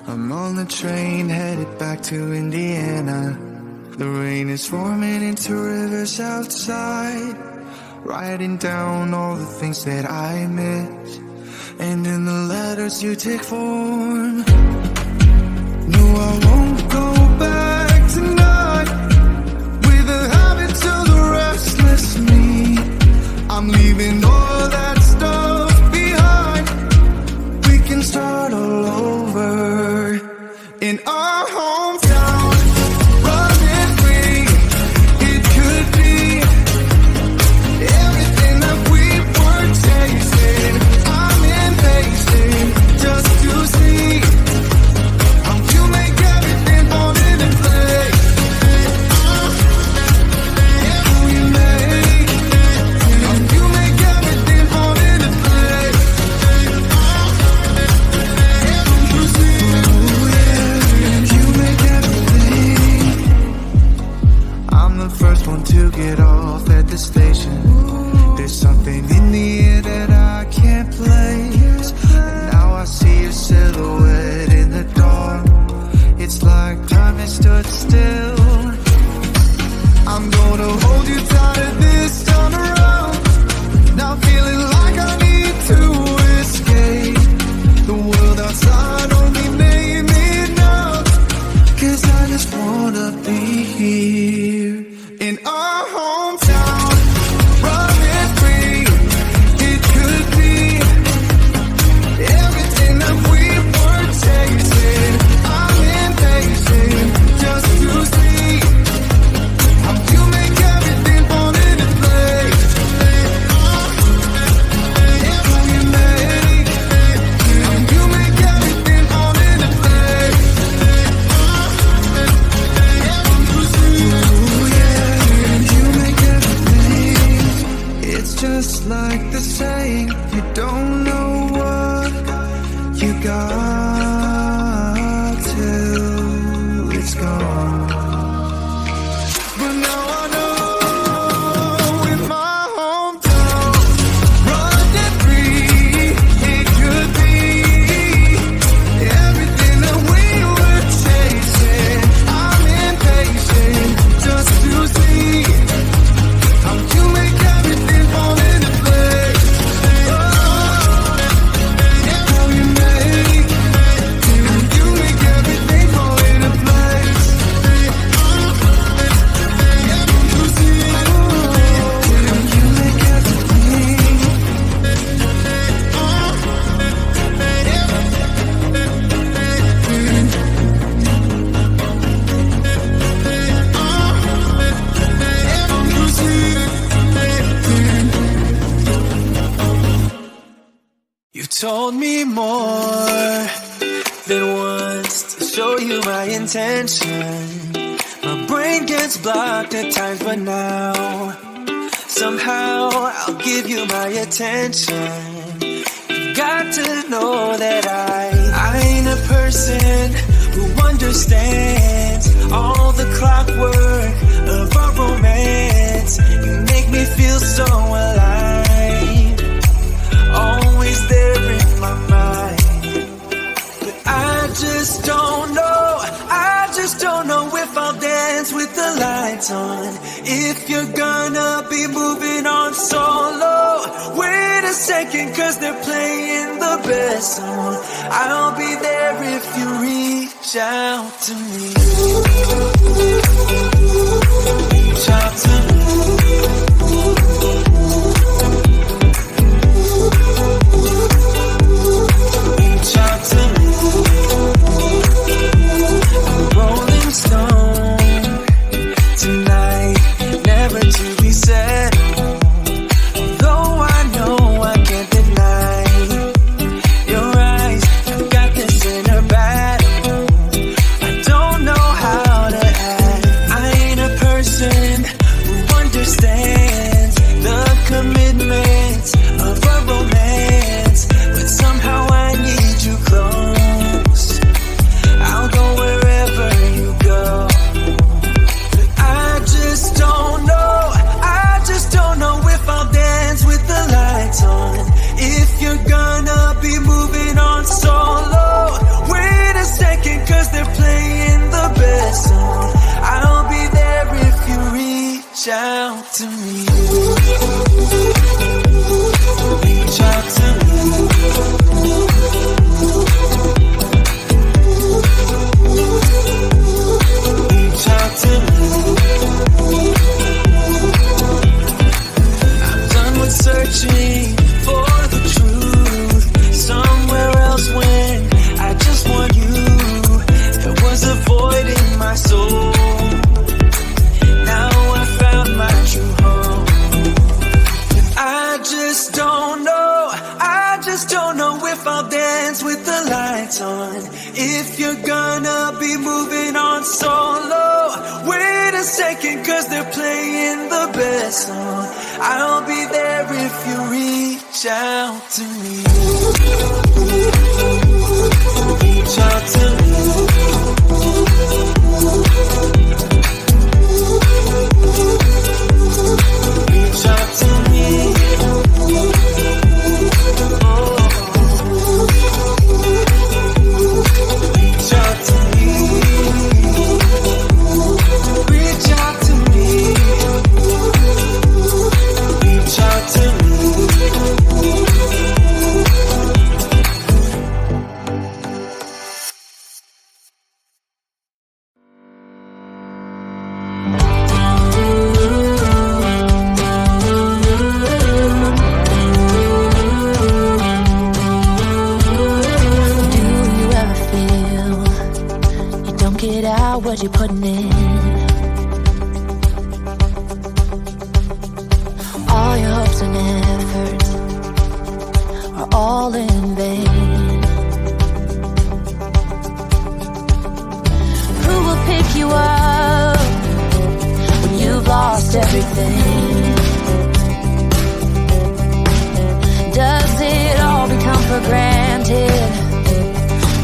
I'm on the train headed back to Indiana. The rain is forming into rivers outside, writing down all the things that I miss, and in the letters you take form. No, I won't go back tonight with the habits of the restless me. I'm leaving all that stuff behind. We can start all over in our hometown. Running free, it could be everything that we were chasing. I'm impatient just to see how you make everything fall into place. How you make everything fall into place. You make everything. I'm the first one to get off at the station. There's something in the air that I can't place, and now I see your silhouette in the dark. It's like time has stood still. I'm gonna hold you tighter this time around. Now feeling like I need to escape. The world outside only made me numb, 'cause I just wanna be here in our hometown. Running free, it could be everything that we were chasing. I'm impatient just to see how you make everything fall into place. How you make everything fall into place. Ooh, yeah, you make everything. It's just like the saying, you don't know what you got till it's gone. But now I know in my hometown, running free, it could be everything that we were chasing. I'm impatient just to see how you make everything fall into place. How you make everything fall into place. You make everything. You told me more than once to show you my intention. My brain gets blocked at times, but now somehow I'll give you my attention. You got to know that I ain't a person who understands all the clockwork of our romance. You make me feel so alive, always there in my mind. But I just don't know if I'll dance with the lights on. If you're gonna be moving on solo, wait a second, 'cause they're playing the best song. I'll be there if you reach out to me. Reach out to me. Reach out to me. I'm a rolling stone tonight, never to be settled. Although I know I can't deny your eyes, I've got this inner battle. I don't know how to act. I ain't a person who understands If you're gonna be moving on solo, wait a second, cause they're playing the best song. I'll be there if you reach out to me. Reach out to me. Reach out to me. Reach out to me. Reach out to me. Reach out to me. What you're putting in, all your hopes and efforts are all in vain. Who will pick you up when you've lost everything? Does it all become for granted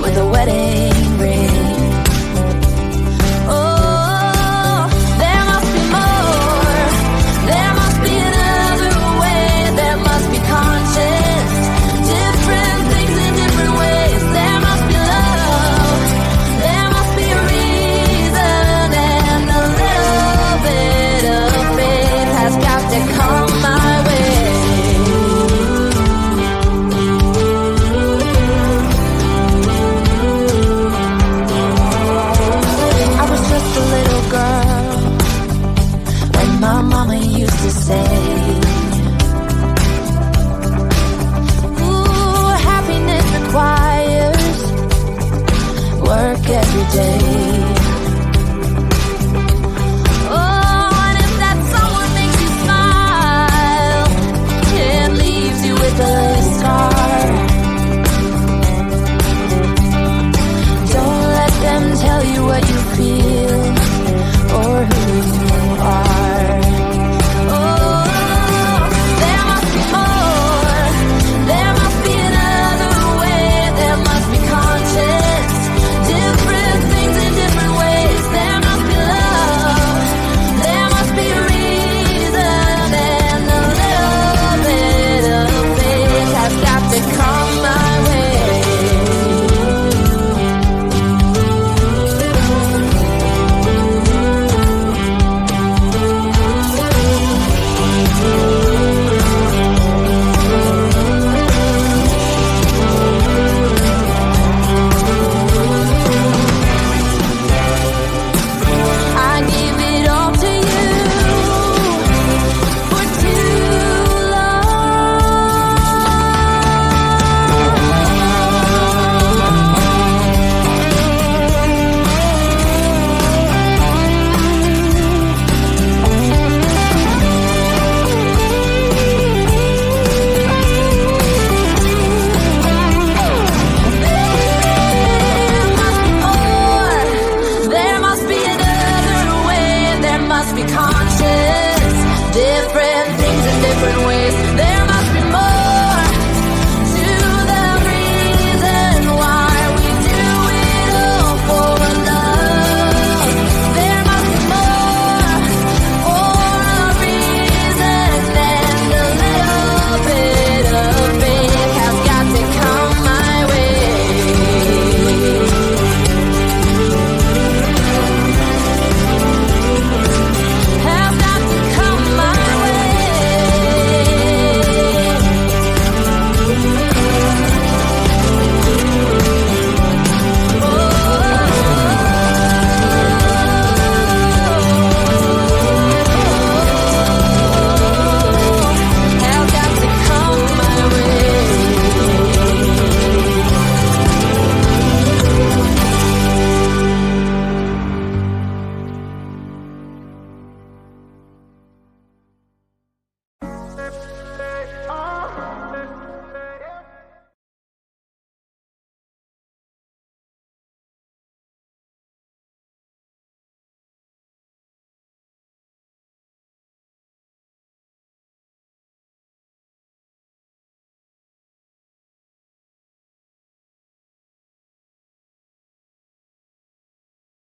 with a wedding ring? Every day